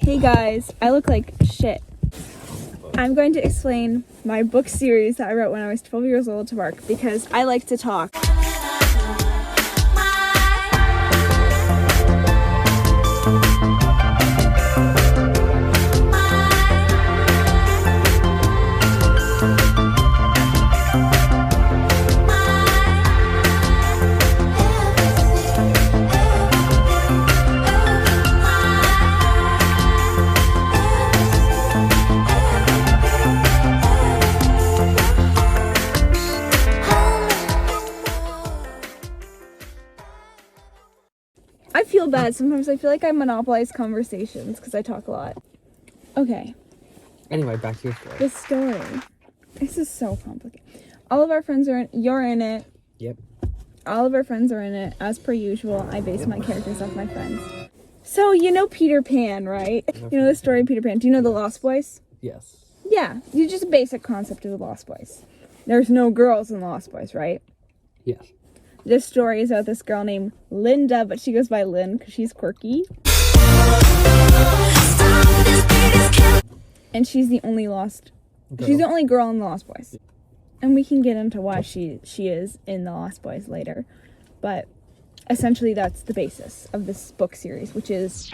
Hey guys, I look like shit. I'm going to explain my book series that I wrote when I was 12 years old to Mark because I like to talk. I feel bad. Sometimes I feel like I monopolize conversations because I talk a lot. Okay. Anyway, back to your story. The story. This is so complicated. All of our friends are in, you're in it. Yep. All of our friends are in it. As per usual, I base my characters off my friends. So, you know Peter Pan, right? You know the story of Peter Pan. Do you know the Lost Boys? Yes. Yeah. You just a basic concept of the Lost Boys. There's no girls in the Lost Boys, right? Yes. This story is about this girl named Linda, but she goes by Lynn because she's quirky. And she's the only she's the only girl in the Lost Boys. And we can get into why she is in the Lost Boys later. But essentially that's the basis of this book series, which is...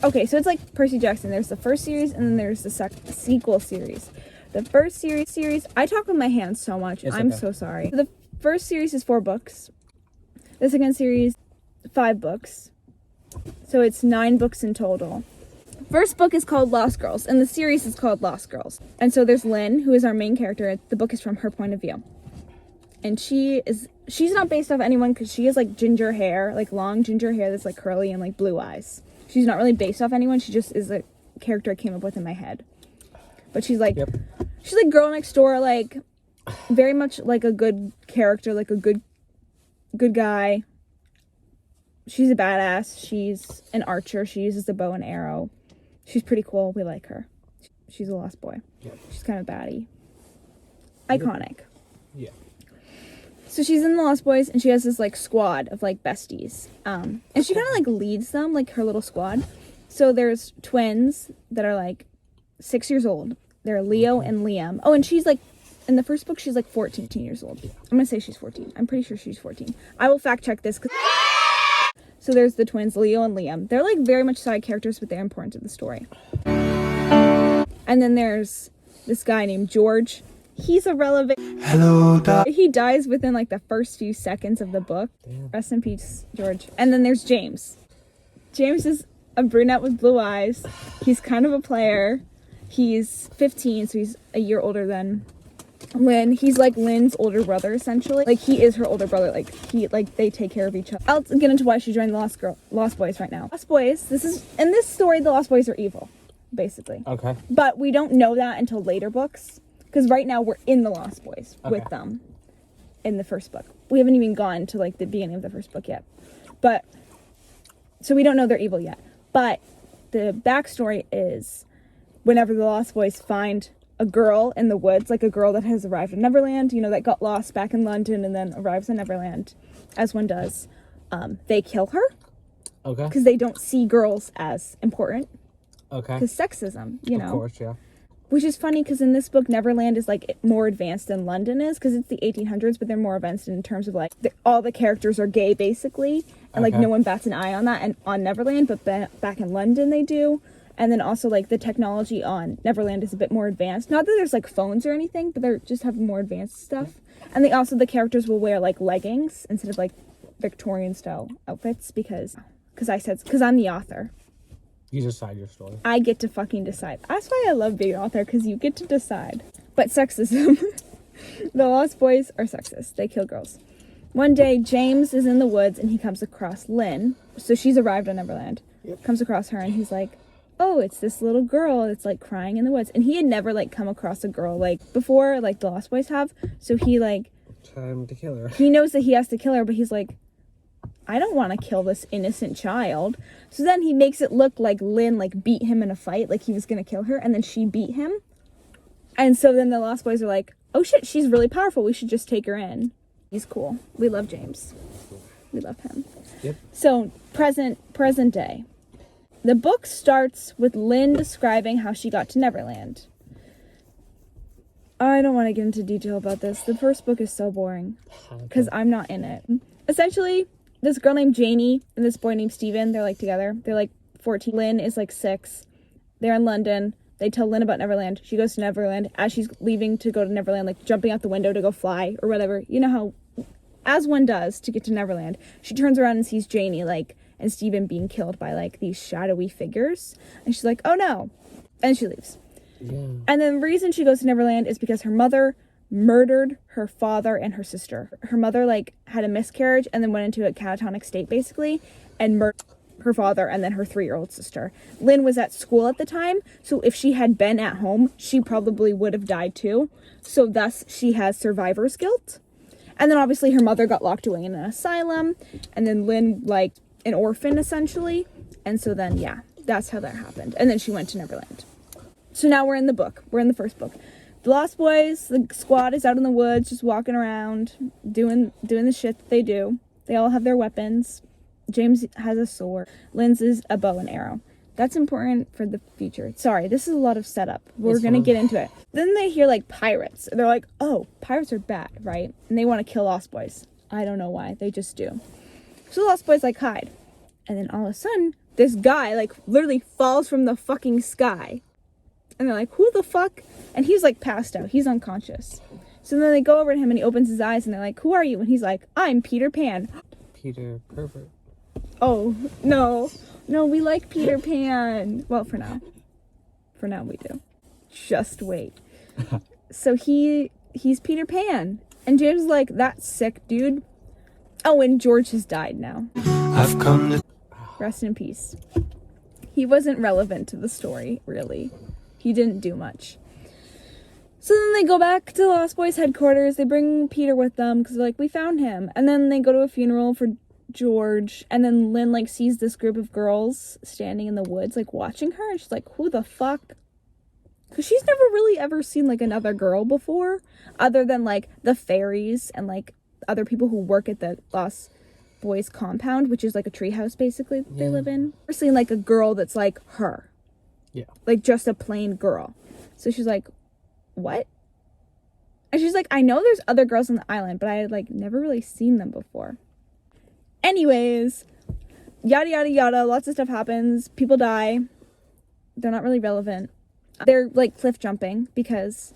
Okay, so it's like Percy Jackson. There's the first series and then there's the sequel series. The first series... I talk with my hands so much. I'm so sorry. The first series is 4 books. The second series, 5 books. So it's 9 books in total. First book is called Lost Girls, and the series is called Lost Girls. And so there's Lynn, who is our main character. The book is from her point of view. And she's not based off anyone because she has like ginger hair, like long ginger hair that's like curly and like blue eyes. She's not really based off anyone. She just is a character I came up with in my head. But she's like, she's like girl next door, like very much like a good character, like a good guy. She's a badass. She's an archer. She uses the bow and arrow. She's pretty cool. We like her. She's a Lost Boy. Yep. She's kind of baddie. Iconic. Yeah. So she's in the Lost Boys, and she has this, like, squad of, like, besties. And she kind of, like, leads them, like, her little squad. So there's twins that are, like, 6 years old. They're Leo and Liam. Oh, and she's, like, in the first book, she's, like, 14 years old. I'm gonna say she's 14. I'm pretty sure she's 14. I will fact check this, So there's the twins, Leo and Liam. They're, like, very much side characters, but they're important to the story. And then there's this guy named George. He's irrelevant. Hello, He dies within, like, the first few seconds of the book. Damn. Rest in peace, George. And then there's James. James is a brunette with blue eyes. He's kind of a player. He's 15, so he's a year older than Lynn. He's like Lynn's older brother, essentially. Like, he is her older brother. Like, they take care of each other. I'll get into why she joined the Lost Boys right now. Lost Boys, in this story, the Lost Boys are evil, basically. Okay. But we don't know that until later books. Because right now, we're in the Lost Boys with them in the first book. We haven't even gone to, like, the beginning of the first book yet. But, so we don't know they're evil yet. But the backstory is whenever the Lost Boys find a girl in the woods, like a girl that has arrived in Neverland, you know, that got lost back in London and then arrives in Neverland, as one does, they kill her. Okay. Because they don't see girls as important. Okay. Because sexism, you know. Of course, yeah. Which is funny because in this book, Neverland is, like, more advanced than London is because it's the 1800s, but they're more advanced in terms of, like, all the characters are gay, basically. And, like, no one bats an eye on that and on Neverland, but back in London they do. And then also, like, the technology on Neverland is a bit more advanced. Not that there's, like, phones or anything, but they're just have more advanced stuff. And the characters will wear, like, leggings instead of, like, Victorian-style outfits because I'm the author. You decide your story. I get to fucking decide. That's why I love being an author, because you get to decide. But sexism. The Lost Boys are sexist. They kill girls. One day, James is in the woods, and he comes across Lynn. So she's arrived on Neverland. Comes across her, and he's like, oh, it's this little girl that's, like, crying in the woods. And he had never, like, come across a girl, like, before, like, the Lost Boys have. So he, like... Time to kill her. He knows that he has to kill her, but he's like, I don't want to kill this innocent child. So then he makes it look like Lynn, like, beat him in a fight, like he was going to kill her, and then she beat him. And so then the Lost Boys are like, oh shit, she's really powerful, we should just take her in. He's cool. We love James. We love him. Yep. So, present day. The book starts with Lynn describing how she got to Neverland. I don't want to get into detail about this. The first book is so boring because I'm not in it. Essentially, this girl named Janie and this boy named Steven, they're like together. They're like 14. Lynn is like 6. They're in London. They tell Lynn about Neverland. She goes to Neverland. As she's leaving to go to Neverland, like jumping out the window to go fly or whatever, you know how, as one does to get to Neverland, she turns around and sees Janie, like, and Steven being killed by, like, these shadowy figures. And she's like, oh no. And she leaves. Yeah. And then the reason she goes to Neverland is because her mother murdered her father and her sister. Her mother, like, had a miscarriage and then went into a catatonic state, basically, and murdered her father and then her 3-year-old sister. Lynn was at school at the time, so if she had been at home, she probably would have died too. So thus, she has survivor's guilt. And then obviously her mother got locked away in an asylum, and then Lynn, like, an orphan, essentially. And so then, yeah, that's how that happened. And then she went to Neverland. So now we're in the book. We're in the first book. The Lost Boys, the squad is out in the woods, just walking around, doing the shit that they do. They all have their weapons. James has a sword. Lynn's is a bow and arrow. That's important for the future. Sorry, this is a lot of setup. We're going to get into it. Then they hear, like, pirates. They're like, oh, pirates are bad, right? And they want to kill Lost Boys. I don't know why. They just do. So the Lost Boys, like, hide. And then all of a sudden, this guy, like, literally falls from the fucking sky. And they're like, who the fuck? And he's, like, passed out. He's unconscious. So then they go over to him and he opens his eyes and they're like, who are you? And he's like, I'm Peter Pan. Peter Pervert. Oh, no. No, we like Peter Pan. Well, for now. For now we do. Just wait. So he's Peter Pan. And James is like, that's sick, dude. Oh, and George has died now. I've come to... Rest in peace. He wasn't relevant to the story, really. He didn't do much. So then they go back to Lost Boys headquarters. They bring Peter with them because they're like, we found him. And then they go to a funeral for George. And then Lynn, like, sees this group of girls standing in the woods, like, watching her. And she's like, who the fuck? Because she's never really ever seen, like, another girl before. Other than, like, the fairies and, like, other people who work at the Lost Boys compound, which is, like, a treehouse, basically, that they live in. We're seeing, like, a girl that's, like, her. Yeah. Like, just a plain girl. So she's like, what? And she's like, I know there's other girls on the island, but I had, like, never really seen them before. Anyways, yada, yada, yada. Lots of stuff happens. People die. They're not really relevant. They're, like, cliff jumping because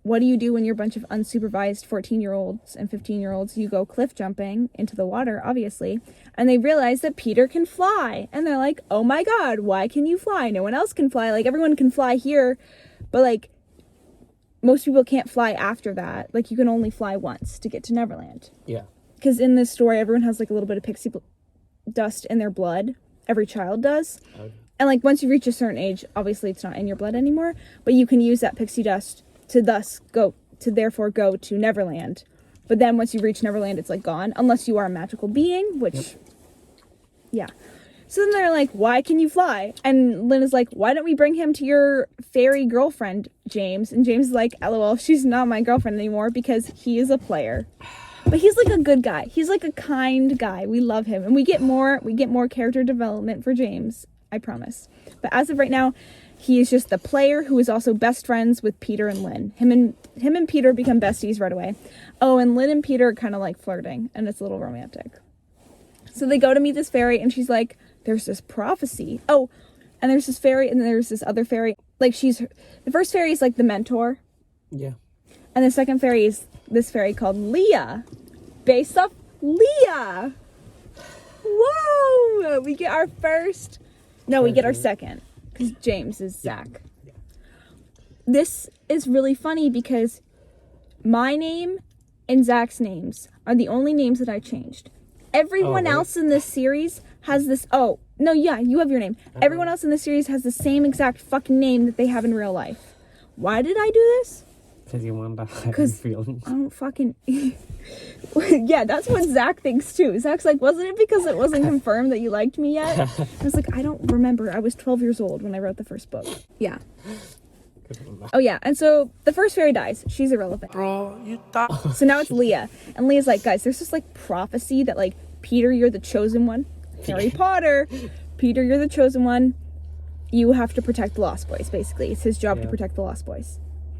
what do you do when you're a bunch of unsupervised 14-year-olds and 15-year-olds? You go cliff jumping into the water, obviously. And they realize that Peter can fly. And they're like, oh my god, why can you fly? No one else can fly. Like, everyone can fly here. But, like, most people can't fly after that. Like, you can only fly once to get to Neverland. Yeah. Because in this story, everyone has, like, a little bit of pixie dust in their blood. Every child does. Okay. And, like, once you reach a certain age, obviously it's not in your blood anymore. But you can use that pixie dust to therefore go to Neverland. But then once you reach Neverland, it's, like, gone. Unless you are a magical being, which... Yeah. So then they're like, why can you fly? And Lynn is like, why don't we bring him to your fairy girlfriend, James? And James is like, LOL, she's not my girlfriend anymore because he is a player. But he's, like, a good guy. He's, like, a kind guy. We love him. And we get more character development for James. I promise. But as of right now, he is just the player who is also best friends with Peter and Lynn. Him and Peter become besties right away. Oh, and Lynn and Peter are kind of, like, flirting. And it's a little romantic. So they go to meet this fairy. And she's like, there's this prophecy. Oh, and there's this fairy. And then there's this other fairy. Like, the first fairy is, like, the mentor. Yeah. And the second fairy is this fairy called Leah. Based off Leah. Whoa! We get our first... No, we get our second. Because James is Zach. Yeah. This is really funny because my name and Zach's names are the only names that I changed. Everyone else in this series has this... Oh, no, yeah, you have your name. Everyone else in this series has the same exact fucking name that they have in real life. Why did I do this? Because you wanted to hide your feelings. I don't fucking... Yeah, that's what Zach thinks too. Zach's like, wasn't it because it wasn't confirmed that you liked me yet? I was like, I don't remember. I was 12 years old when I wrote the first book. Yeah. Oh yeah, and so the first fairy dies. She's irrelevant. Bro, you thought... So now it's Leah. And Leah's like, guys, there's this, like, prophecy that, like, Peter, you're the chosen one. Harry Potter. Peter, you're the chosen one. You have to protect the Lost Boys, basically. It's his job to protect the Lost Boys.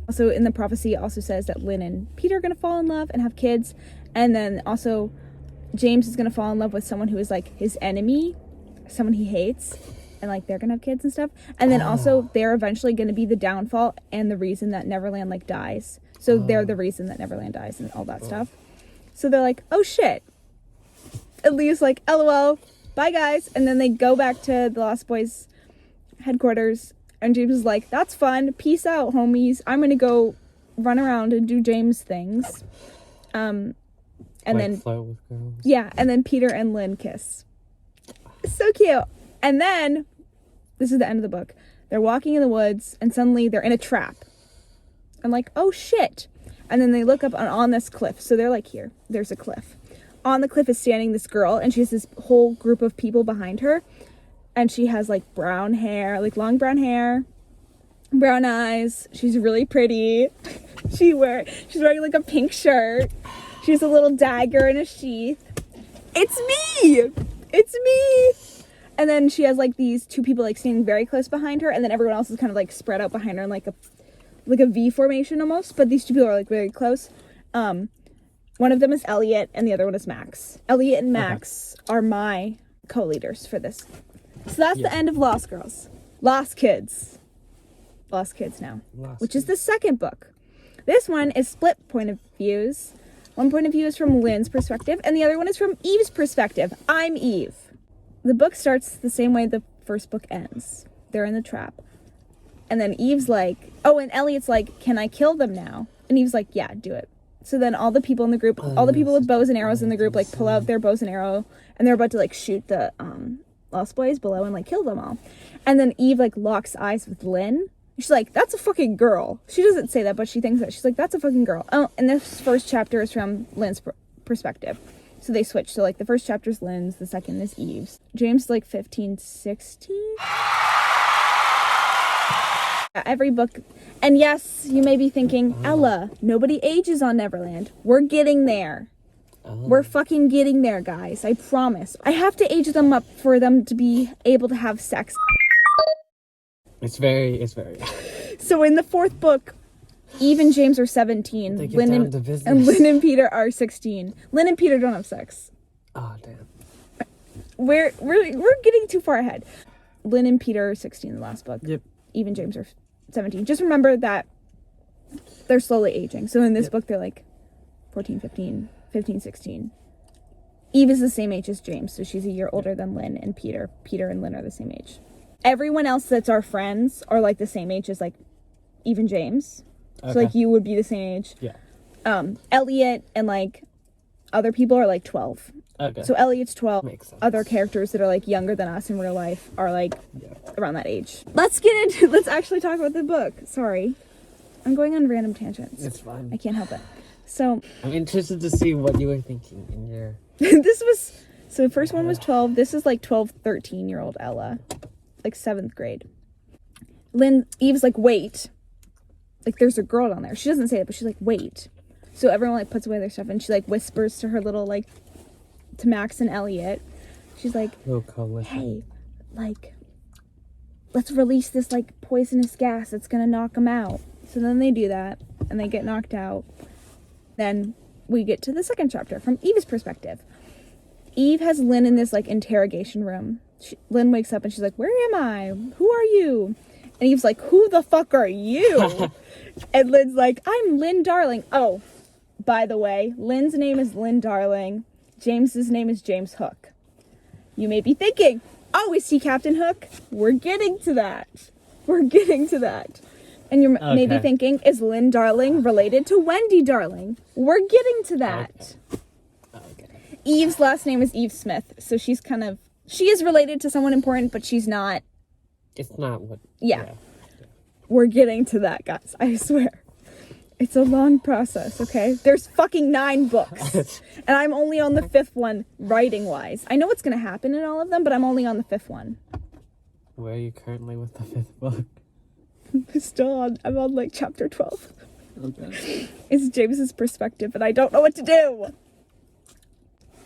Also, in the prophecy, it also says that Lynn and Peter are going to fall in love and have kids. And then also, James is going to fall in love with someone who is, like, his enemy, someone he hates. And, like, they're going to have kids and stuff. And then also, they're eventually going to be the downfall and the reason that Neverland, like, dies. So they're the reason that Neverland dies and all that stuff. So they're like, oh, shit. And Lea's like, LOL, bye, guys. And then they go back to the Lost Boys headquarters, and James is like, that's fun, peace out, homies, I'm gonna go run around and do James things. And like then flirt with girls. yeah, and then Peter and Lynn kiss. So cute. And then this is the end of the book. They're walking in the woods and suddenly they're in a trap. I'm like, oh shit. And then they look up on this cliff. So they're like, here, there's a cliff. On the cliff is standing this girl, and she has this whole group of people behind her. And she has, like, brown hair, like, long brown hair, brown eyes. She's really pretty. She's wearing, like, a pink shirt. She has a little dagger in a sheath. It's me! It's me! And then she has, like, these two people, like, standing very close behind her. And then everyone else is kind of, like, spread out behind her in, like a V formation almost. But these two people are, like, very close. One of them is Elliot, and the other one is Max. Elliot and Max are my co-leaders for this. So that's the end of Lost Girls. Lost Kids. Lost Kids now. Which is the second book. This one is split point of views. One point of view is from Lynn's perspective, and the other one is from Eve's perspective. I'm Eve. The book starts the same way the first book ends. They're in the trap. And then Eve's like, oh, and Elliot's like, can I kill them now? And Eve's like, yeah, do it. So then all the people in the group, all the people with bows and arrows in the group, like, pull out their bows and arrow, and they're about to, like, shoot the, Lost Boys below and, like, kill them all. And then Eve, like, locks eyes with Lynn. She's like, that's a fucking girl. She doesn't say that, but she thinks that. She's like, that's a fucking girl. Oh, and this first chapter is from Lynn's perspective. So they switch. So, like, the first chapter is Lynn's, the second is Eve's. James is, like, 15, 16? Every book. And yes, you may be thinking, Ella, nobody ages on Neverland. We're getting there. We're fucking getting there, guys. I promise. I have to age them up for them to be able to have sex. It's very. So in the fourth book, Eve and James are 17. They get Lynn down and, to business. and Lynn and Peter are 16. Lynn and Peter don't have sex. Oh, damn. We're getting too far ahead. Lynn and Peter are 16 in the last book. Yep. Eve and James are 17. Just remember that they're slowly aging. So in this book, they're like 14, 15, 16. Eve is the same age as James, so she's a year older than Lynn and Peter. Peter and Lynn are the same age. Everyone else that's our friends are, like, the same age as, like, Eve and James. Okay. So, like, you would be the same age. Yeah. Elliot and, like, other people are, like, 12. Okay. So Elliot's 12. Makes sense. Other characters that are, like, younger than us in real life are, like, around that age. Let's actually talk about the book. Sorry. I'm going on random tangents. It's fine. I can't help it. So I'm interested to see what you were thinking in your... So the first one was 12. This is, like, 12, 13-year-old Ella. Like, 7th grade. Eve's like, wait. Like, there's a girl down there. She doesn't say it, but she's like, wait. So everyone, like, puts away their stuff, and she, like, whispers to her little, like, to Max and Elliot. She's like, hey, like, let's release this, like, poisonous gas that's gonna knock them out. So then they do that, and they get knocked out. Then we get to the second chapter from Eve's perspective. Eve has Lynn in this, like, interrogation room. Lynn wakes up and she's like, where am I? Who are you? And Eve's like, who the fuck are you? And Lynn's like, I'm Lynn Darling. Oh, by the way, Lynn's name is Lynn Darling. James's name is James Hook. You may be thinking, oh, is he Captain Hook? We're getting to that. And you're maybe thinking, is Lynn Darling related to Wendy Darling? We're getting to that. Okay. Eve's last name is Eve Smith, so she is related to someone important, but she's not. It's not what... Yeah. We're getting to that, guys. I swear. It's a long process, okay? There's fucking 9 books. And I'm only on the 5th one, writing-wise. I know what's going to happen in all of them, but I'm only on the 5th one. Where are you currently with the 5th book? I'm on, like, chapter 12. Okay. It's James's perspective, and I don't know what to do.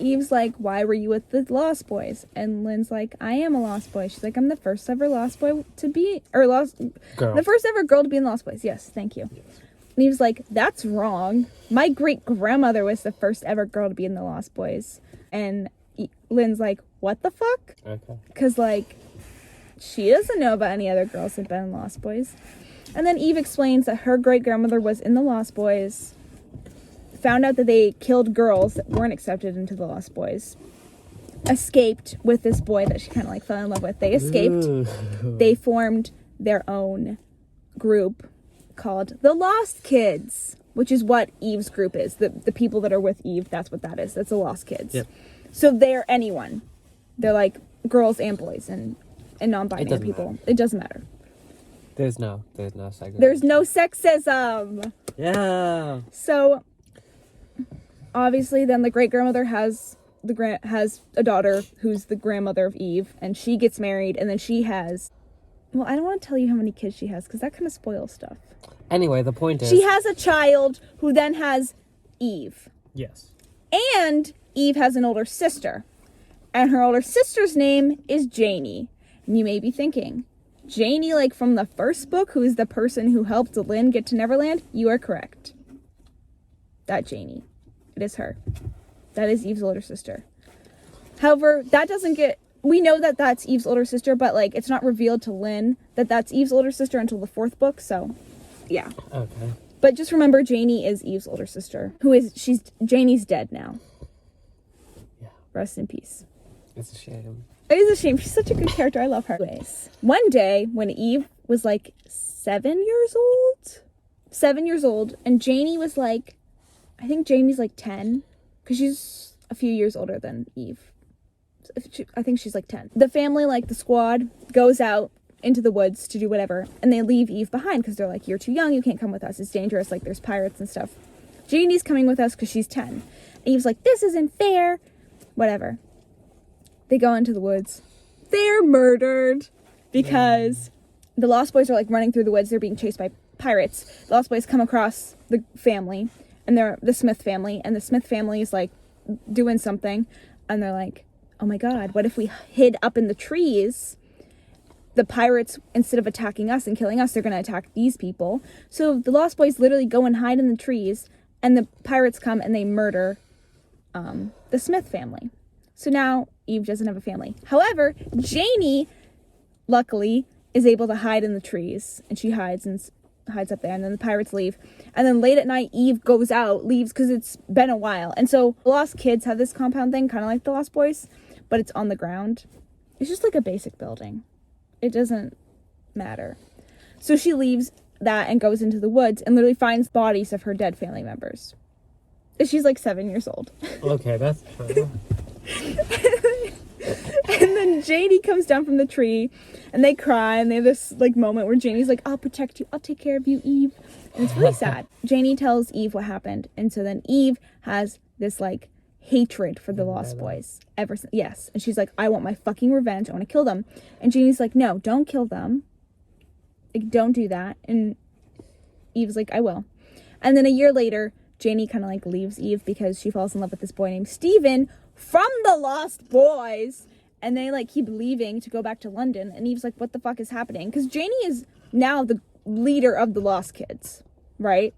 Eve's like, why were you with the Lost Boys? And Lynn's like, I am a Lost Boy. She's like, I'm the first ever Lost Boy to be, or Girl. the first ever girl to be in the Lost Boys. Yes, thank you. Yes. And Eve's like, that's wrong. My great grandmother was the first ever girl to be in the Lost Boys. And Lynn's like, what the fuck? Okay. Because, like, she doesn't know about any other girls that have been in Lost Boys. And then Eve explains that her great grandmother was in the Lost Boys, found out that they killed girls that weren't accepted into the Lost Boys, escaped with this boy that she kind of like fell in love with. They escaped. Ooh. They formed their own group called the Lost Kids, which is what Eve's group is. The people that are with Eve, that's what that is. That's the Lost Kids. Yep. So they're anyone. They're like girls and boys and non-binary people. It doesn't matter. There's no segregation. There's no sexism. Yeah. So obviously then the great grandmother has a daughter who's the grandmother of Eve, and she gets married, and then she has, well, I don't want to tell you how many kids she has because that kind of spoils stuff. Anyway, the point is, She has a child who then has Eve. yes. And Eve has an older sister. And her older sister's name is Janie. And you may be thinking, Janie, like from the first book, who is the person who helped Lynn get to Neverland? You are correct. That Janie. It is her. That is Eve's older sister. However, that doesn't get... We know that that's Eve's older sister, but, like, it's not revealed to Lynn that that's Eve's older sister until the 4th book, so... Yeah. Okay. But just remember, Janie is Eve's older sister. Janie's dead now. Yeah. Rest in peace. It's a shame. It is a shame. She's such a good character. I love her. Anyways, one day when Eve was like 7 years old, and Janie was like, I think Janie's like 10, because she's a few years older than Eve. I think she's like 10. The family, like the squad, goes out into the woods to do whatever, and they leave Eve behind because they're like, you're too young, you can't come with us, it's dangerous, like there's pirates and stuff. Janie's coming with us because she's 10. And Eve's like, this isn't fair. Whatever. They go into the woods. They're murdered because the Lost Boys are like running through the woods. They're being chased by pirates. The Lost Boys come across the family, and they're the Smith family, and the Smith family is like doing something, and they're like, oh my god, what if we hid up in the trees? The pirates, instead of attacking us and killing us, they're going to attack these people. So the Lost Boys literally go and hide in the trees, and the pirates come and they murder the Smith family. So now Eve doesn't have a family. However, Janie, luckily, is able to hide in the trees, and she hides up there, and then the pirates leave. And then late at night, Eve leaves because it's been a while. And so the Lost Kids have this compound thing, kind of like the Lost Boys, but it's on the ground. It's just like a basic building. It doesn't matter. So she leaves that and goes into the woods and literally finds bodies of her dead family members. And she's like 7 years old. Okay, that's true. And then Janie comes down from the tree and they cry, and they have this like moment where Janie's like, I'll protect you, I'll take care of you, Eve. And it's really sad. Janie tells Eve what happened, and so then Eve has this like hatred for the Lost Boys ever since. Yes. And she's like, I want my fucking revenge, I want to kill them. And Janie's like, no, don't kill them, like don't do that. And Eve's like, I will. And then a year later, Janie kind of like leaves Eve because she falls in love with this boy named Steven from the Lost Boys, and they like keep leaving to go back to London. And Eve's like, what the fuck is happening? Because Janie is now the leader of the Lost Kids, right?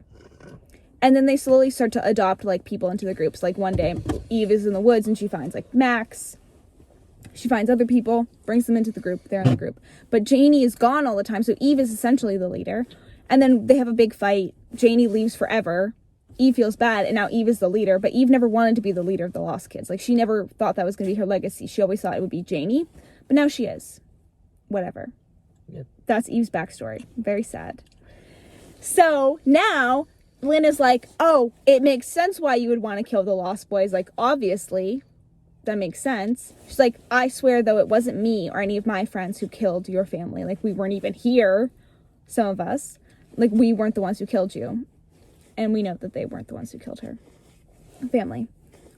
And then they slowly start to adopt like people into the groups. Like one day Eve is in the woods and she finds like Max. She finds other people, brings them into the group. They're in the group. But Janie is gone all the time, so Eve is essentially the leader. And then they have a big fight. Janie leaves forever. Eve feels bad, and now Eve is the leader. But Eve never wanted to be the leader of the Lost Kids. Like, she never thought that was going to be her legacy. She always thought it would be Janie. But now she is. Whatever. Yep. That's Eve's backstory. Very sad. So now Lynn is like, oh, it makes sense why you would want to kill the Lost Boys. Like, obviously, that makes sense. She's like, I swear, though, it wasn't me or any of my friends who killed your family. Like, we weren't even here, some of us. Like, we weren't the ones who killed you. And we know that they weren't the ones who killed her family.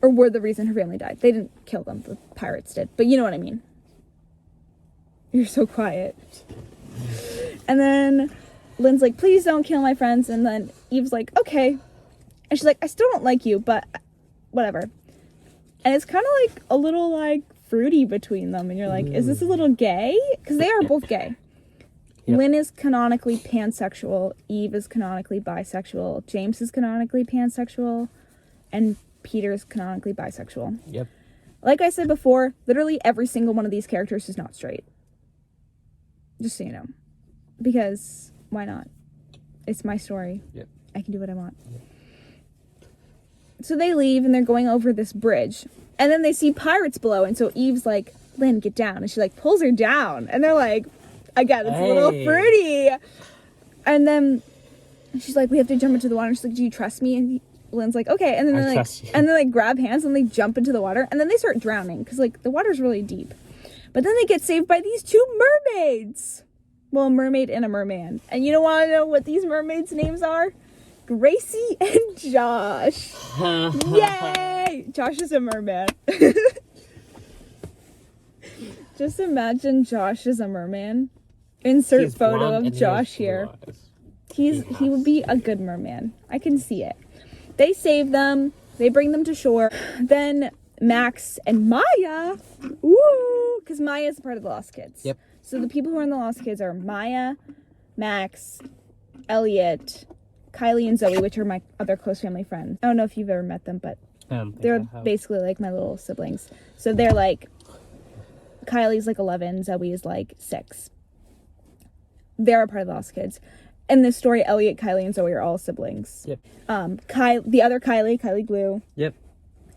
Or were the reason her family died. They didn't kill them. The pirates did. But you know what I mean. You're so quiet. And then Lynn's like, please don't kill my friends. And then Eve's like, okay. And she's like, I still don't like you, but whatever. And it's kind of like a little like fruity between them. And you're like, is this a little gay? Because they are both gay. Yep. Lynn is canonically pansexual. Eve is canonically bisexual. James is canonically pansexual. And Peter is canonically bisexual. Yep. Like I said before, literally every single one of these characters is not straight. Just so you know. Because why not? It's my story. Yep. I can do what I want. Yep. So they leave and they're going over this bridge. And then they see pirates below. And so Eve's like, Lynn, get down. And she like pulls her down. And they're like, again, it's a little fruity. And then she's like, we have to jump into the water. And she's like, do you trust me? And Lynn's like, okay. And then they like, and then they grab hands and they jump into the water. And then they start drowning because like the water's really deep. But then they get saved by these two mermaids. Well, a mermaid and a merman. And you don't want to know what these mermaids' names are? Gracie and Josh. Yay! Josh is a merman. Just imagine Josh is a merman. Insert photo of Josh here. He would be a good merman. I can see it. They save them. They bring them to shore. Then Max and Maya. Woo! Because Maya is a part of the Lost Kids. Yep. So the people who are in the Lost Kids are Maya, Max, Elliot, Kylie, and Zoe, which are my other close family friends. I don't know if you've ever met them, but they're basically like my little siblings. So they're like, Kylie's like 11, Zoe is like 6. They're a part of the Lost Kids. In this story, Elliot, Kylie, and Zoe are all siblings. Yep. The other Kylie Glue. Yep.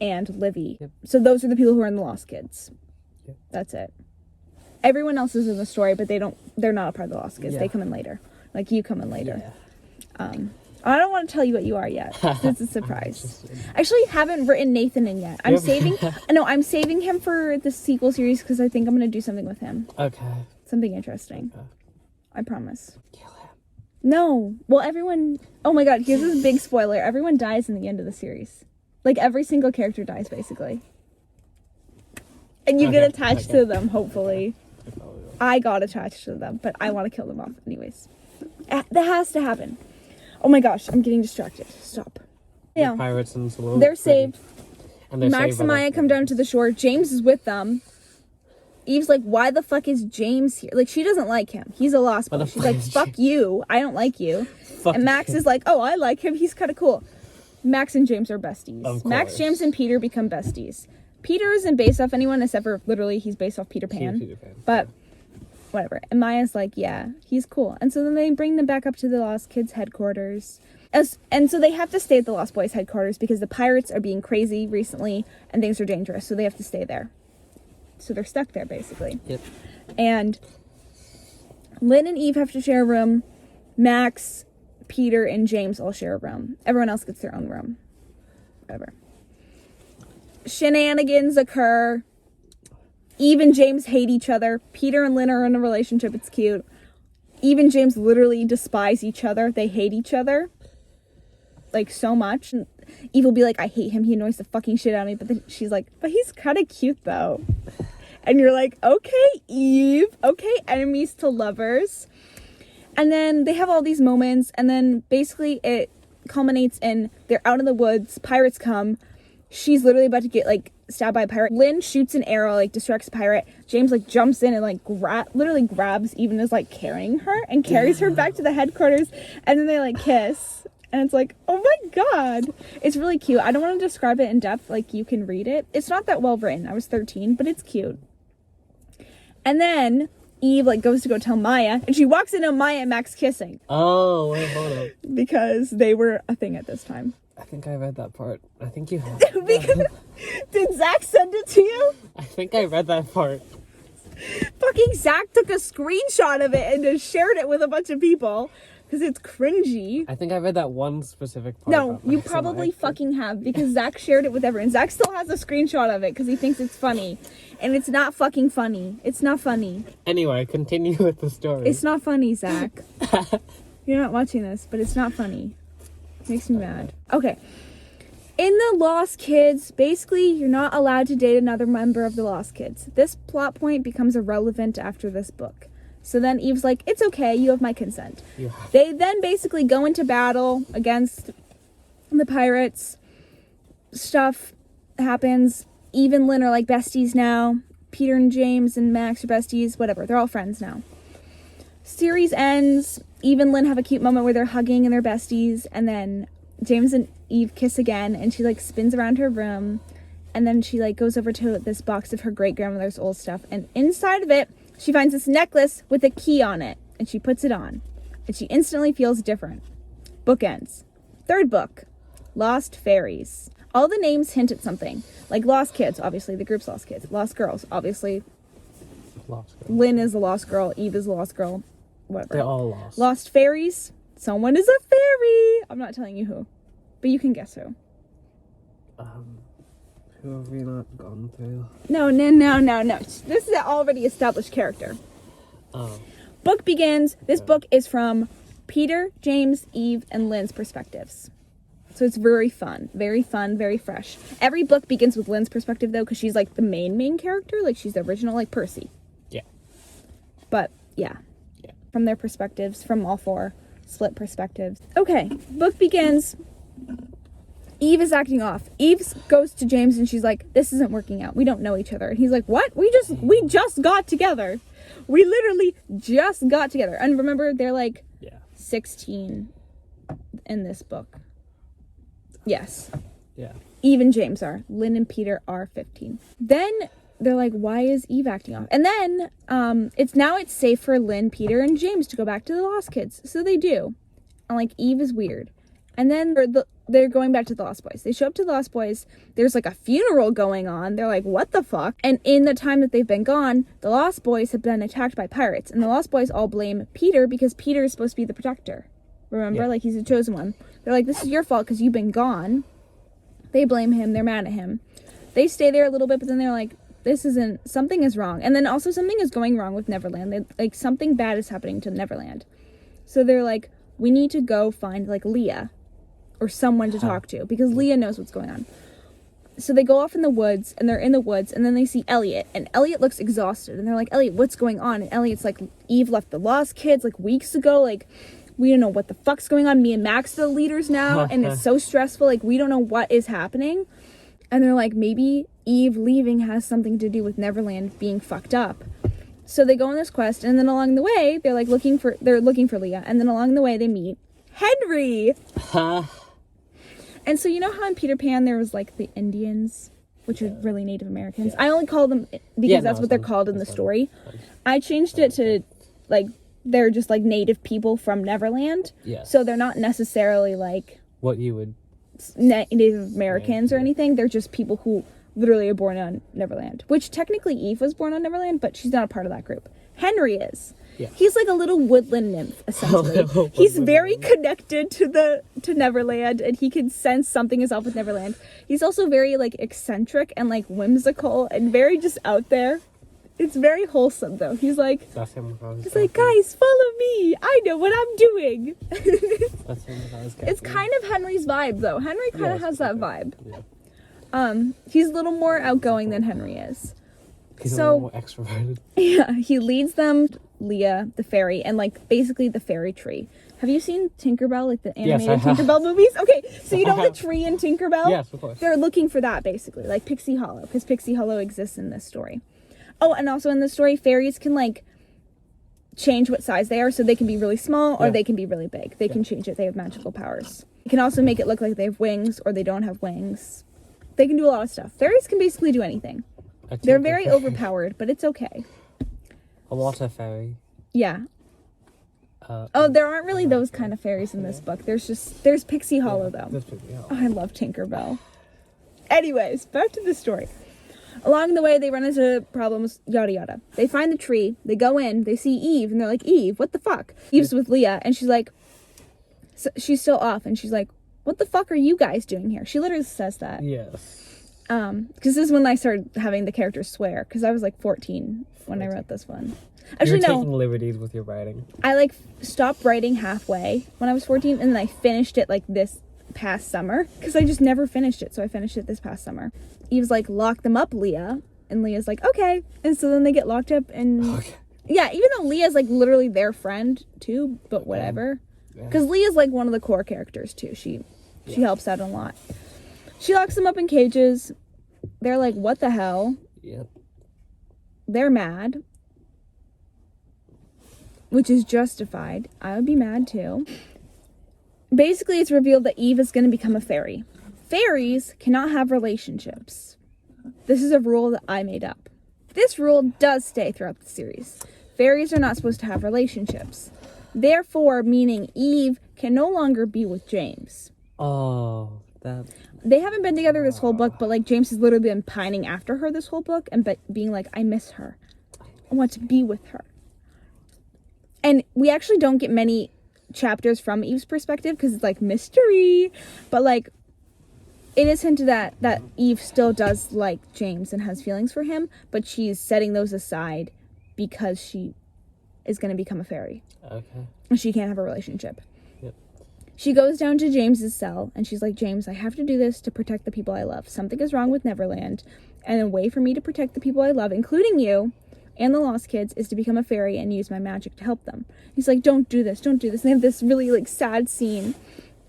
And Livy. Yep. So those are the people who are in the Lost Kids. Yep. That's it. Everyone else is in the story, but they're not a part of the Lost Kids. Yeah. They come in later. Like you come in later. Yeah. I don't want to tell you what you are yet. It's a surprise. I actually haven't written Nathan in yet. I'm saving him for the sequel series because I think I'm going to do something with him. Okay. Something interesting. Okay. I promise. Kill him. No. Well, oh my god, here's this big spoiler. Everyone dies in the end of the series. Like, every single character dies, basically. And you get attached to them, hopefully. I got attached to them, but I want to kill them off anyways. That has to happen. Oh my gosh, I'm getting distracted. Stop. Yeah. Pirates and they're saved. And they're Max and Maya come down to the shore. James is with them. Eve's like, why the fuck is James here? Like, she doesn't like him. He's a lost boy. She's like, fuck you. I don't like you. And Max is like, oh, I like him. He's kind of cool. Max and James are besties. Max, James, and Peter become besties. Peter isn't based off anyone except for literally he's based off Peter Pan. But whatever. And Maya's like, yeah, he's cool. And so then they bring them back up to the Lost Kids headquarters. And so they have to stay at the Lost Boys headquarters because the pirates are being crazy recently and things are dangerous. So they have to stay there. So they're stuck there, basically. Yep. And Lynn and Eve have to share a room. Max, Peter, and James all share a room. Everyone else gets their own room. Whatever. Shenanigans occur. Eve and James hate each other. Peter and Lynn are in a relationship. It's cute. Eve and James literally despise each other. They hate each other. Like, so much. And Eve will be like, I hate him. He annoys the fucking shit out of me. But then she's like, but he's kind of cute, though. And you're like, okay, Eve. Okay, enemies to lovers. And then they have all these moments. And then basically it culminates in they're out in the woods. Pirates come. She's literally about to get, like, stabbed by a pirate. Lynn shoots an arrow, like, distracts a pirate. James, like, jumps in and, like, literally grabs Eve and is, like, carrying her and carries her back to the headquarters. And then they, like, kiss. And it's like, oh my god. It's really cute. I don't want to describe it in depth. Like, you can read it. It's not that well written. I was 13, but it's cute. And then Eve, like, goes to go tell Maya. And she walks into Maya and Max kissing. Oh, wait, hold up. Because they were a thing at this time. I think I read that part. I think you have. Did Zach send it to you? I think I read that part. Fucking Zach took a screenshot of it and just shared it with a bunch of people. Because it's cringy. I think I read that one specific part. No, you probably fucking have. Because Zach shared it with everyone. Zach still has a screenshot of it because he thinks it's funny. And it's not fucking funny. It's not funny. Anyway, continue with the story. It's not funny, Zach. You're not watching this, but it's not funny. It makes me mad. Okay. In the Lost Kids, basically, you're not allowed to date another member of the Lost Kids. This plot point becomes irrelevant after this book. So then Eve's like, it's okay, you have my consent. Yeah. They then basically go into battle against the pirates. Stuff happens. Eve and Lynn are like besties now. Peter and James and Max are besties. Whatever. They're all friends now. Series ends. Eve and Lynn have a cute moment where they're hugging and they're besties. And then James and Eve kiss again. And she like spins around her room. And then she like goes over to this box of her great grandmother's old stuff. And inside of it, she finds this necklace with a key on it. And she puts it on. And she instantly feels different. Book ends. Third book. Lost Fairies. All the names hint at something. Like Lost Kids, obviously, the group's Lost Kids. Lost Girls, obviously. Lost. Lynn is a lost girl. Eve is a lost girl. Whatever. They're all lost. Lost Fairies. Someone is a fairy. I'm not telling you who. But you can guess who. Who have we not gone through? No. This is an already established character. Oh. Book begins. This book is from Peter, James, Eve, and Lynn's perspectives. So it's very fun, very fresh. Every book begins with Lynn's perspective, though, because she's, like, the main character. Like, she's the original, like, Percy. Yeah. But, yeah. Yeah. From their perspectives, from all four split perspectives. Okay, book begins. Eve is acting off. Eve goes to James, and she's like, this isn't working out. We don't know each other. And he's like, what? We just got together. We literally just got together. And remember, they're, like, 16 in this book. Yes. Yeah. Eve and James are. Lynn and Peter are 15. Then they're like, why is Eve acting off? And then it's safe for Lynn, Peter, and James to go back to the Lost Kids. So they do. And like Eve is weird. And then they're going back to the Lost Boys. They show up to the Lost Boys. There's like a funeral going on. They're like, what the fuck? And in the time that they've been gone, the Lost Boys have been attacked by pirates. And the Lost Boys all blame Peter because Peter is supposed to be the protector. Remember? Yeah. Like, he's the chosen one. They're like, this is your fault because you've been gone. They blame him. They're mad at him. They stay there a little bit, but then they're like, something is wrong. And then also something is going wrong with Neverland. Like, something bad is happening to Neverland. So they're like, we need to go find, like, Leah or someone to talk to because Leah knows what's going on. So they go off in the woods, and they're in the woods, and then they see Elliot, and Elliot looks exhausted. And they're like, Elliot, what's going on? And Elliot's like, Eve left the Lost Kids, like, weeks ago, like, we don't know what the fuck's going on. Me and Max are the leaders now, and it's so stressful. Like, we don't know what is happening. And they're like, maybe Eve leaving has something to do with Neverland being fucked up. So they go on this quest, and then along the way, they're looking for Leah. And then along the way, they meet Henry. And so you know how in Peter Pan there was like the Indians, which are really Native Americans. I only call them because that's what they're called in the story. I changed it to like, they're just like native people from Neverland. Yes. So they're not necessarily like what you would Native Americans or anything. They're just people who literally are born on Neverland. Which technically Eve was born on Neverland, but she's not a part of that group. Henry is. Yeah. He's like a little woodland nymph, essentially. He's very connected to Neverland, and he can sense something is off with Neverland. He's also very like eccentric and like whimsical and very just out there. It's very wholesome, though. He's like, he's like, guys, follow me. I know what I'm doing. It's kind of Henry's vibe, though. Henry kind of has that vibe. Yeah. He's a little more outgoing than Henry is. He's a little more extroverted. Yeah, he leads them, Leah, the fairy, and like basically the fairy tree. Have you seen Tinkerbell, like the animated Tinkerbell movies? Okay, so you know the tree in Tinkerbell? Yes, of course. They're looking for that, basically, like Pixie Hollow, because Pixie Hollow exists in this story. Oh, and also in the story, fairies can, like, change what size they are, so they can be really small, or they can be really big. They can change it. They have magical powers. They can also make it look like they have wings, or they don't have wings. They can do a lot of stuff. Fairies can basically do anything. They're very overpowered, but it's okay. A water fairy. Yeah. There aren't really those kind of fairies in this book. There's Pixie Hollow, though. There's Pixie Hollow. Oh, I love Tinkerbell. Anyways, back to the story. Along the way, they run into problems, yada yada. They find the tree, they go in, they see Eve, and they're like, Eve, what the fuck? Eve's with Leah, and she's like, she's still off, and she's like, what the fuck are you guys doing here? She literally says that. Yes. Because this is when I started having the characters swear, because I was like 14 when I wrote this one. Actually, You're taking liberties with your writing. I like stopped writing halfway when I was 14, and then I finished it like this past summer, because I just never finished it, so I finished it this past summer. Eve's like, lock them up, Leah. And Leah's like, okay. And so then they get locked up, and yeah, even though Leah's like literally their friend too, but whatever. Because Leah's like one of the core characters too. She helps out a lot. She locks them up in cages. they're like, what the hell? Yep. They're mad, which is justified. I would be mad too. Basically, it's revealed that Eve is going to become a fairy. Fairies cannot have relationships. This is a rule that I made up. This rule does stay throughout the series. Fairies are not supposed to have relationships. Therefore, meaning Eve can no longer be with James. Oh, that. They haven't been together this whole book, but like James has literally been pining after her this whole book and being like, I miss her. I want to be with her. And we actually don't get many chapters from Eve's perspective because it's like mystery, but like it is hinted that Eve still does like James and has feelings for him, but she's setting those aside because she is going to become a fairy. Okay. And she can't have a relationship. Yep. She goes down to James's cell and she's like, James, I have to do this to protect the people I love. Something is wrong with Neverland, and a way for me to protect the people I love, including you and the Lost Kids, is to become a fairy and use my magic to help them. He's like, don't do this. And they have this really like sad scene.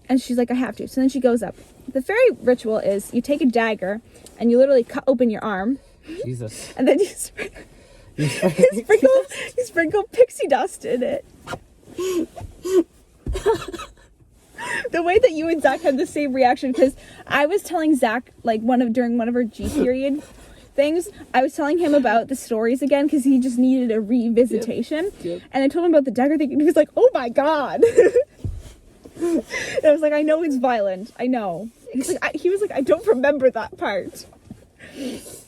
And she's like, I have to. So then she goes up. The fairy ritual is you take a dagger and you literally cut open your arm. Jesus. And then you sprinkle pixie dust in it. The way that you and Zach had the same reaction, because I was telling Zach, like during one of our G period things, I was telling him about the stories again because he just needed a revisitation. Yep. And I told him about the dagger thing and he was like, oh my god. And I was like, I know it's violent. I know. He was like, I don't remember that part.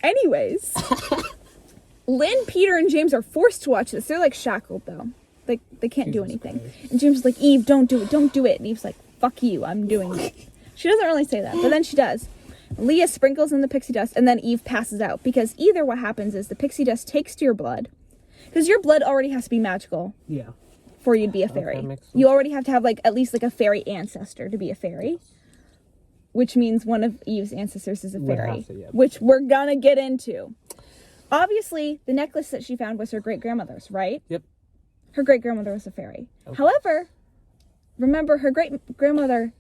Anyways, Lynn, Peter, and James are forced to watch this. They're like shackled though. Like they can't do anything. Christ. And James is like, Eve, don't do it. Don't do it. And Eve's like, fuck you. I'm doing it. She doesn't really say that, but then she does. Leah sprinkles in the pixie dust and then Eve passes out because either what happens is the pixie dust takes to your blood, because your blood already has to be magical Yeah. for you to be a fairy. Okay, makes sense. You already have to have like at least like a fairy ancestor to be a fairy, which means one of Eve's ancestors is a Would fairy, have to, yeah. which we're gonna get into. Obviously, the necklace that she found was her great-grandmother's, right? Yep. Her great-grandmother was a fairy. Okay. However, remember her great-grandmother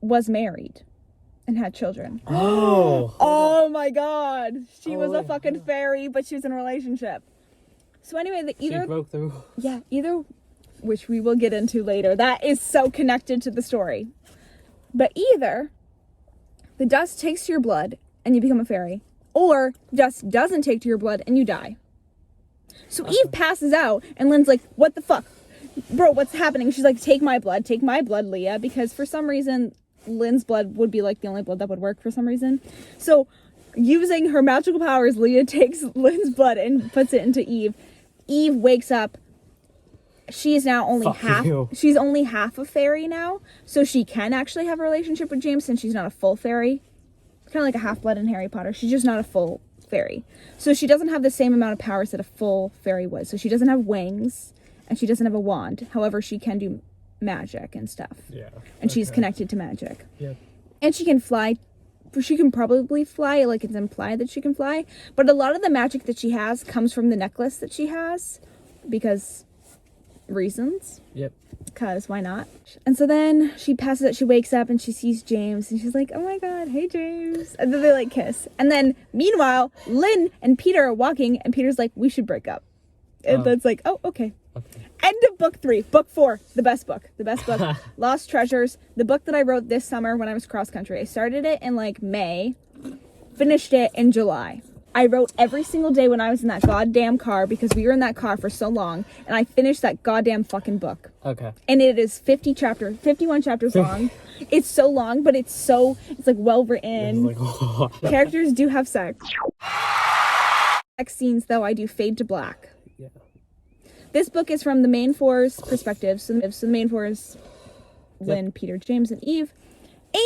was married and had children. Oh my god. She was a fucking fairy, but she was in a relationship. So anyway, She broke through. either, which we will get into later, that is so connected to the story. But either the dust takes to your blood and you become a fairy, or dust doesn't take to your blood and you die. So Eve passes out and Lynn's like, what the fuck? Bro, what's happening? She's like, take my blood, Leah, because for some reason Lynn's blood would be like the only blood that would work for some reason. So using her magical powers, Leah takes Lynn's blood and puts it into Eve. Eve wakes up. She is now only she's only half a fairy now, so she can actually have a relationship with James since she's not a full fairy. Kind of like a half-blood in Harry Potter. She's just not a full fairy. So she doesn't have the same amount of powers that a full fairy would. So she doesn't have wings and she doesn't have a wand. However, she can do magic and stuff. Yeah. And she's connected to magic. Yep. And she can fly. She can probably fly, like it's implied that she can fly. But a lot of the magic that she has comes from the necklace that she has. Because reasons. Yep. Because why not? And so then she passes out, she wakes up and she sees James and she's like, oh my god, hey James. And then they like kiss. And then meanwhile, Lynn and Peter are walking and Peter's like, we should break up. And that's like, oh, okay. End of book 3. Book 4, the best book. Lost Treasures, the book that I wrote this summer when I was cross country. I started it in like May, finished it in July. I wrote every single day when I was in that goddamn car because we were in that car for so long, and I finished that goddamn fucking book. Okay. And it is 51 chapters long. It's so long, but it's like well written. Characters do have sex. Sex scenes though, I do fade to black. Yeah. This book is from the main four's perspective. So the main four is Lynn, Peter, James, and Eve.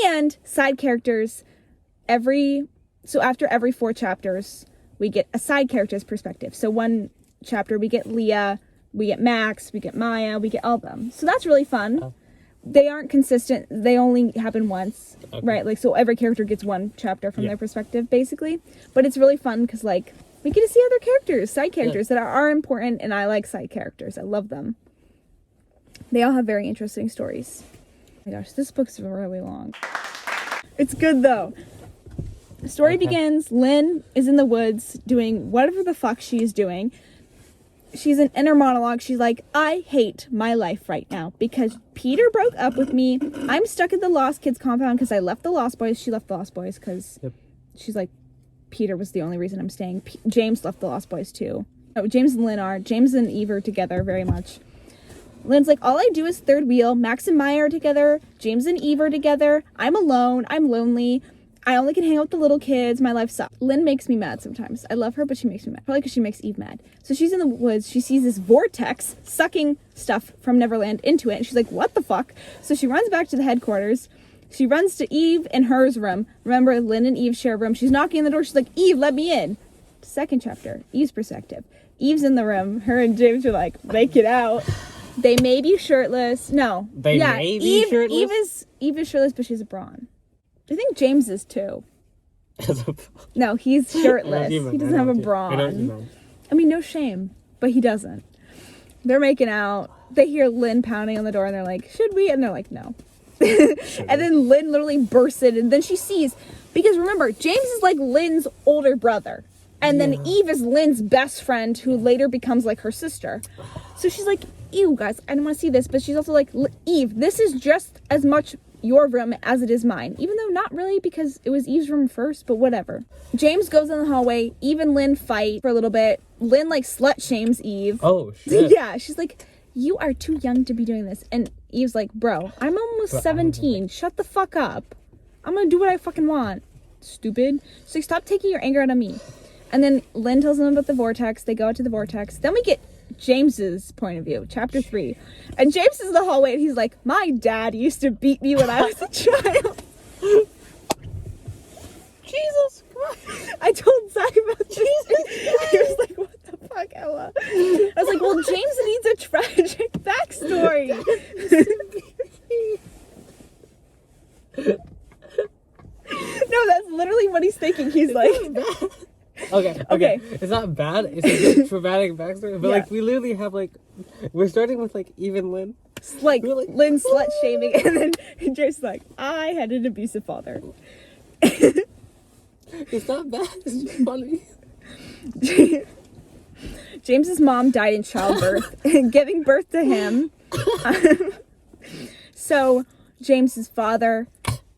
And side characters so after every 4 chapters, we get a side character's perspective. So one chapter, we get Leah, we get Max, we get Maya, we get all of them. So that's really fun. Oh. They aren't consistent. They only happen once, right? Like, so every character gets one chapter from their perspective, basically. But it's really fun because, like, we get to see other characters, side characters that are important, and I like side characters. I love them. They all have very interesting stories. Oh my gosh, this book's really long. It's good, though. The story Okay. begins. Lynn is in the woods doing whatever the fuck she's doing. She's in inner monologue. She's like, I hate my life right now because Peter broke up with me. I'm stuck at the Lost Kids compound because I left the Lost Boys. She left the Lost Boys because Yep. she's like, Peter was the only reason I'm staying. James left the Lost Boys too. Oh, James and Lynn are. James and Eve are together very much. Lynn's like, all I do is third wheel. Max and Maya are together. James and Eve are together. I'm alone. I'm lonely. I only can hang out with the little kids. My life sucks. Lynn makes me mad sometimes. I love her, but she makes me mad. Probably because she makes Eve mad. So she's in the woods. She sees this vortex sucking stuff from Neverland into it. And she's like, what the fuck? So she runs back to the headquarters. She runs to Eve in hers room. Remember, Lynn and Eve share a room. She's knocking on the door. She's like, Eve, let me in. Second chapter, Eve's perspective. Eve's in the room. Her and James are like, make it out. They may be shirtless. No. They may be shirtless? Eve is shirtless, but she's a bra. I think James is too. No, he's shirtless. He doesn't have a bra on. I mean, no shame, but he doesn't. They're making out. They hear Lynn pounding on the door, and they're like, should we? And they're like, no. And then Lynn literally bursts in, and then she sees, because remember, James is like Lynn's older brother. And then Eve is Lynn's best friend, who later becomes like her sister. So she's like, ew, guys, I don't want to see this. But she's also like, Eve, this is just as much your room as it is mine. Even though not really, because it was Eve's room first, but whatever. James goes in the hallway. Eve and Lynn fight for a little bit. Lynn like slut shames Eve. Oh, shit. Yeah, she's like, you are too young to be doing this. And Eve's like, bro, I'm almost 17. Shut the fuck up. I'm gonna do what I fucking want. Stupid. She's like, stop taking your anger out on me. And then Lynn tells them about the vortex. They go out to the vortex. Then we get James's point of view, chapter 3. And James is in the hallway and he's like, my dad used to beat me when I was a child. Jesus Christ. I told Zach about this. He was like, what the fuck, Ella? I was like, well, James needs a tragic backstory. No, that's literally what he's thinking. He's like... Okay. It's not bad. It's a good traumatic backstory. But like, we literally have like, we're starting with like even Lynn. Like, Really? Lynn slut shaming, and then James is like, I had an abusive father. It's not bad. It's just funny. James's mom died in childbirth, giving birth to him. So James's father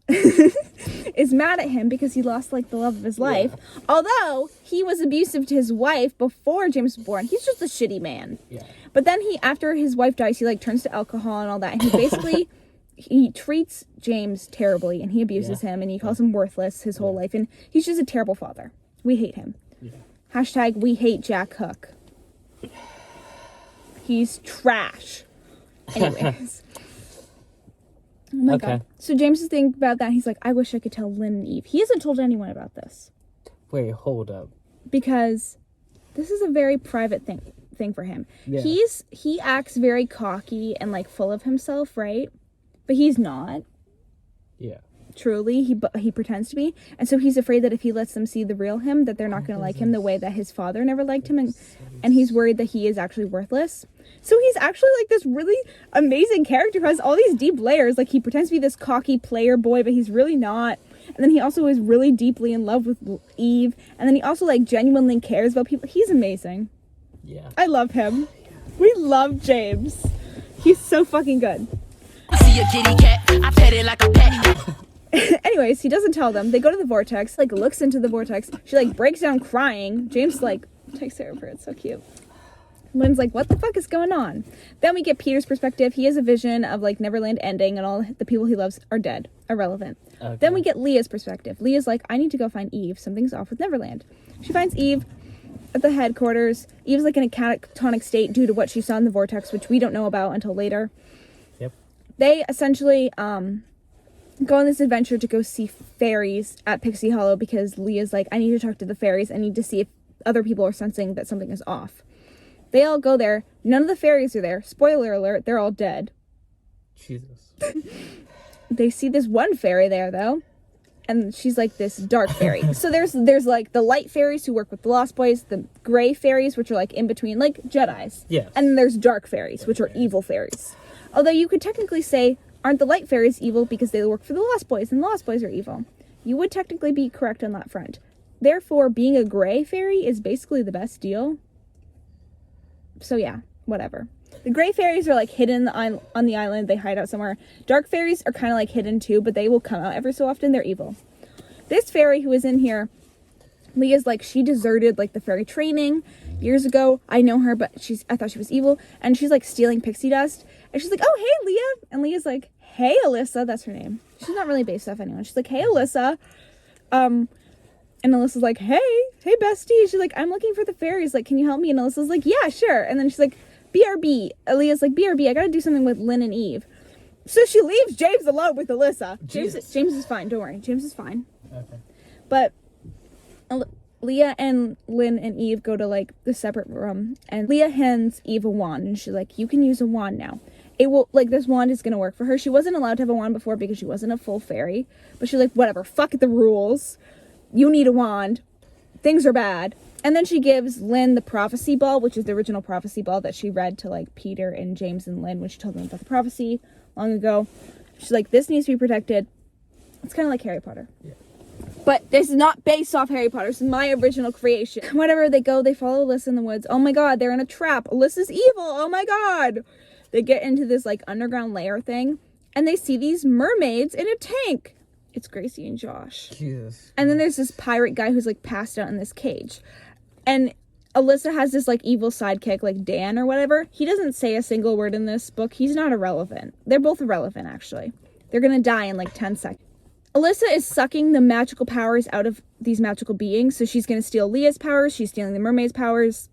is mad at him because he lost like the love of his life. Although he was abusive to his wife before James was born. He's just a shitty man. Yeah. But then after his wife dies, he like turns to alcohol and all that, and he basically he treats James terribly, and he abuses him, and he calls him worthless his whole life, and he's just a terrible father. We hate him. Yeah. Hashtag we hate Jack Hook. He's trash. Anyways. Oh my god. So James is thinking about that. He's like, I wish I could tell Lynn and Eve. He hasn't told anyone about this. Wait, hold up. Because this is a very private thing for him. Yeah. He acts very cocky and like full of himself, right? But he's not. Yeah. Truly, he pretends to be, and so he's afraid that if he lets them see the real him, that they're not going to like him the way that his father never liked him, and he's worried that he is actually worthless. So he's actually like this really amazing character who has all these deep layers. Like, he pretends to be this cocky player boy, but he's really not. And then he also is really deeply in love with Eve, and then he also like genuinely cares about people. He's amazing. Yeah. I love him. We love James. He's so fucking good. See a kitty cat, I pet it like a pet. Anyways, he doesn't tell them. They go to the vortex, like looks into the vortex. She like breaks down crying. James like takes care of her. It's so cute. Lynn's like, what the fuck is going on? Then we get Peter's perspective. He has a vision of like Neverland ending and all the people he loves are dead, irrelevant. Okay. Then we get Leah's perspective. Leah's like, I need to go find Eve. Something's off with Neverland. She finds Eve at the headquarters. Eve's like in a catatonic state due to what she saw in the vortex, which we don't know about until later. Yep. They essentially go on this adventure to go see fairies at Pixie Hollow because Leah's like, I need to talk to the fairies. I need to see if other people are sensing that something is off. They all go there. None of the fairies are there. Spoiler alert, they're all dead. Jesus. They see this one fairy there, though. And she's like this dark fairy. So there's like the light fairies who work with the Lost Boys, the gray fairies, which are like in between, like Jedis. Yes. And then there's dark fairies, which are evil fairies. Although you could technically say, aren't the light fairies evil because they work for the Lost Boys, and the Lost Boys are evil? you would technically be correct on that front. Therefore, being a gray fairy is basically the best deal. So yeah, whatever. The gray fairies are like hidden on the island. They hide out somewhere. Dark fairies are kind of like hidden too, but they will come out every so often. They're evil. This fairy who is in here, Leah's like, she deserted like the fairy training years ago. I know her, but I thought she was evil. And she's like stealing pixie dust. And she's like, oh, hey, Leah. And Leah's like, hey, Alyssa. That's her name. She's not really based off anyone. She's like, hey, Alyssa. And Alyssa's like, hey bestie. She's like, I'm looking for the fairies. Like, can you help me? And Alyssa's like, yeah, sure. And then she's like, BRB. Leah's like, BRB, I gotta do something with Lynn and Eve. So she leaves James alone with Alyssa. James is fine. Don't worry. James is fine. Okay. But Leah and Lynn and Eve go to like the separate room, and Leah hands Eve a wand, and she's like, you can use a wand now. It will, like, this wand is gonna work for her. She wasn't allowed to have a wand before because she wasn't a full fairy, but she's like, whatever, fuck the rules. You need a wand. Things are bad. And then she gives Lynn the prophecy ball, which is the original prophecy ball that she read to like Peter and James and Lynn when she told them about the prophecy long ago. She's like, this needs to be protected. It's kind of like Harry Potter. Yeah. But this is not based off Harry Potter. This is my original creation. Whatever, they go, they follow Alyssa in the woods. Oh my god, they're in a trap. Alyssa's evil. Oh my god. They get into this like underground lair thing, and they see these mermaids in a tank. It's Gracie and Josh. Jesus. And then there's this pirate guy who's like passed out in this cage. And Alyssa has this like evil sidekick, like Dan or whatever. He doesn't say a single word in this book. He's not irrelevant. They're both irrelevant, actually. They're gonna die in like 10 seconds. Alyssa is sucking the magical powers out of these magical beings, so she's gonna steal Leah's powers. She's stealing the mermaid's powers.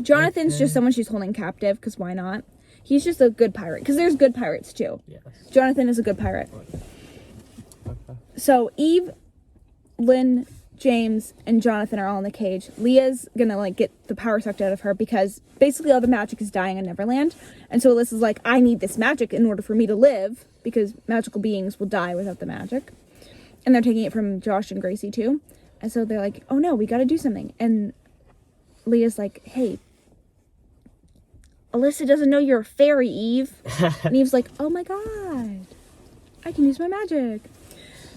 Jonathan's just someone she's holding captive, because why not? He's just a good pirate, because there's good pirates too. Yes. Jonathan is a good pirate. Okay. So Eve, Lynn, James, and Jonathan are all in the cage. Leah's gonna like get the power sucked out of her because basically all the magic is dying in Neverland. And so Alyssa's like, I need this magic in order for me to live, because magical beings will die without the magic. And they're taking it from Josh and Gracie too. And so they're like, oh no, we gotta do something. And Leah's like, hey, Alyssa doesn't know you're a fairy, Eve. And Eve's like, oh my god, I can use my magic.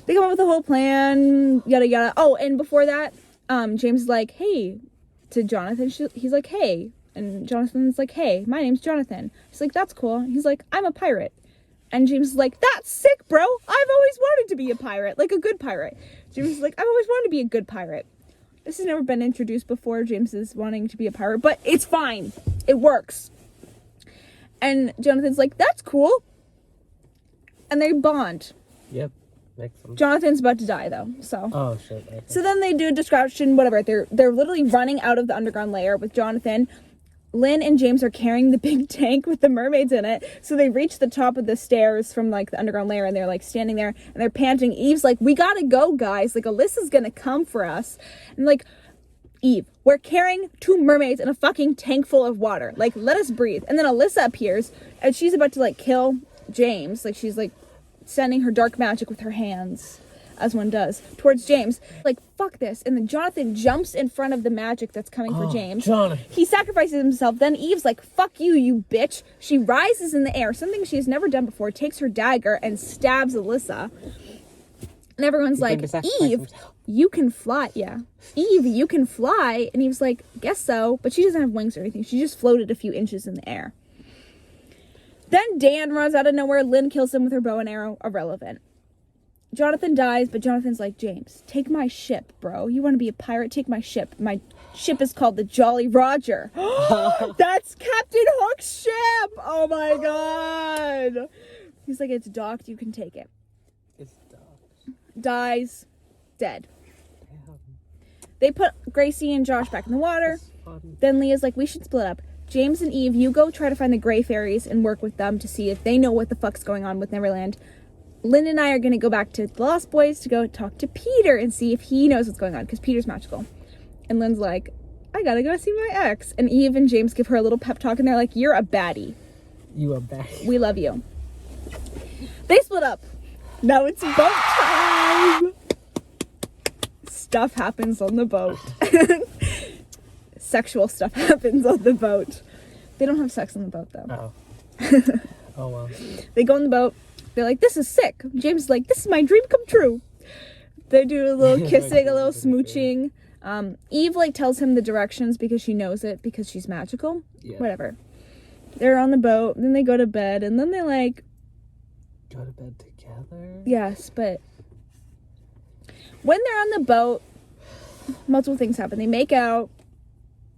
They come up with a whole plan, yada yada. Oh, and before that, James is like, hey, to Jonathan. He's like, hey. And Jonathan's like, hey, my name's Jonathan. He's like, that's cool. He's like, I'm a pirate. And James is like, that's sick, bro. I've always wanted to be a pirate, like a good pirate. James is like, I've always wanted to be a good pirate. This has never been introduced before, James is wanting to be a pirate, but it's fine. It works. And Jonathan's like, that's cool. And they bond. Yep. Makes sense. Jonathan's about to die, though, so. Oh, shit. Okay. So then they do a distraction, whatever. They're literally running out of the underground lair with Jonathan. Lynn and James are carrying the big tank with the mermaids in it. So they reach the top of the stairs from, like, the underground lair, and they're, like, standing there, and they're panting. Eve's like, we gotta go, guys. Like, Alyssa's gonna come for us. And, like, Eve, we're carrying 2 mermaids in a fucking tank full of water. Like, let us breathe. And then Alyssa appears, and she's about to, like, kill James. Like, she's, like, sending her dark magic with her hands, as one does, towards James. Like, fuck this. And then Jonathan jumps in front of the magic that's coming for James. Jonathan. He sacrifices himself. Then Eve's like, fuck you, you bitch. She rises in the air, something she's never done before, takes her dagger and stabs Alyssa. And everyone's like, Eve, you can fly. Yeah. Eve, you can fly. And Eve's like, guess so. But she doesn't have wings or anything. She just floated a few inches in the air. Then Dan runs out of nowhere. Lynn kills him with her bow and arrow. Irrelevant. Jonathan dies, but Jonathan's like, James, take my ship, bro. You want to be a pirate? Take my ship. My ship is called the Jolly Roger. That's Captain Hook's ship! Oh my god! He's like, it's docked. You can take it. It's docked. Dies. Dead. Damn. They put Gracie and Josh back in the water. Then Leah's like, we should split up. James and Eve, you go try to find the Grey Fairies and work with them to see if they know what the fuck's going on with Neverland. Lynn and I are going to go back to the Lost Boys to go talk to Peter and see if he knows what's going on, because Peter's magical. And Lynn's like, I gotta go see my ex. And Eve and James give her a little pep talk, and they're like, you're a baddie. You a baddie. We love you. They split up. Now it's boat time. Stuff happens on the boat. Sexual stuff happens on the boat. They don't have sex on the boat, though. Oh. Oh, well. They go on the boat. They're like, this is sick. James is like, this is my dream come true. They do a little kissing, a little smooching. Eve like tells him the directions because she knows it because she's magical. Yeah. Whatever. They're on the boat, then they go to bed, and then they like Go to bed together? yes, but when they're on the boat, multiple things happen. They make out,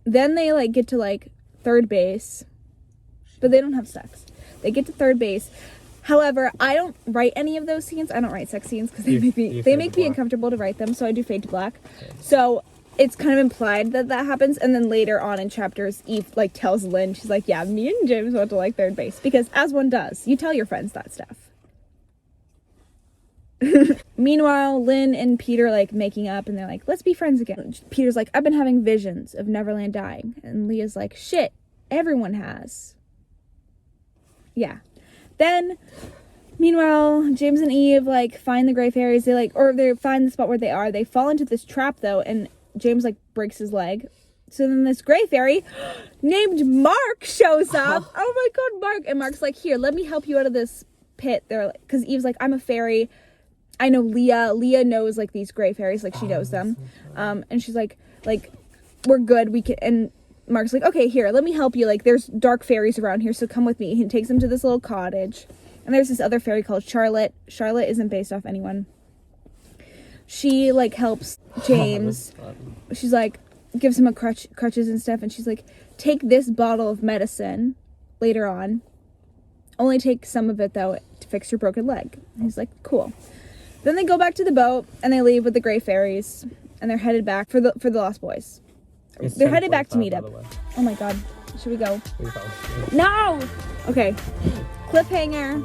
then they like get to like third base, but they don't have sex. They get to third base. However, I don't write any of those scenes. I don't write sex scenes because they make me uncomfortable to write them, so I do fade to black. Okay. So it's kind of implied that happens, and then later on in chapters, Eve like tells Lynn, she's like, yeah, me and James went to like third base, because as one does, you tell your friends that stuff. Meanwhile, Lynn and Peter like making up, and they're like, let's be friends again. Peter's like, I've been having visions of Neverland dying, and Leah's like, shit, everyone has. Yeah. Then, meanwhile, James and Eve, like, find the Grey Fairies. They find the spot where they are. They fall into this trap, though, and James, like, breaks his leg. So then this Grey Fairy named Mark shows up. Oh my god, Mark. And Mark's like, here, let me help you out of this pit. They're like, because Eve's like, I'm a fairy. I know Leah. Leah knows, like, these Grey Fairies. Like, she knows them. And she's like, we're good. We can... And Mark's like, okay, here, let me help you. Like, there's dark fairies around here, so come with me. He takes him to this little cottage. And there's this other fairy called Charlotte. Charlotte isn't based off anyone. She, like, helps James. She's like, gives him crutches and stuff. And she's like, take this bottle of medicine later on. Only take some of it, though, to fix your broken leg. And he's like, cool. Then they go back to the boat, and they leave with the Grey Fairies. And they're headed back for the Lost Boys. They're headed back to meet up. Oh my god. Should we go? No! Okay. Cliffhanger.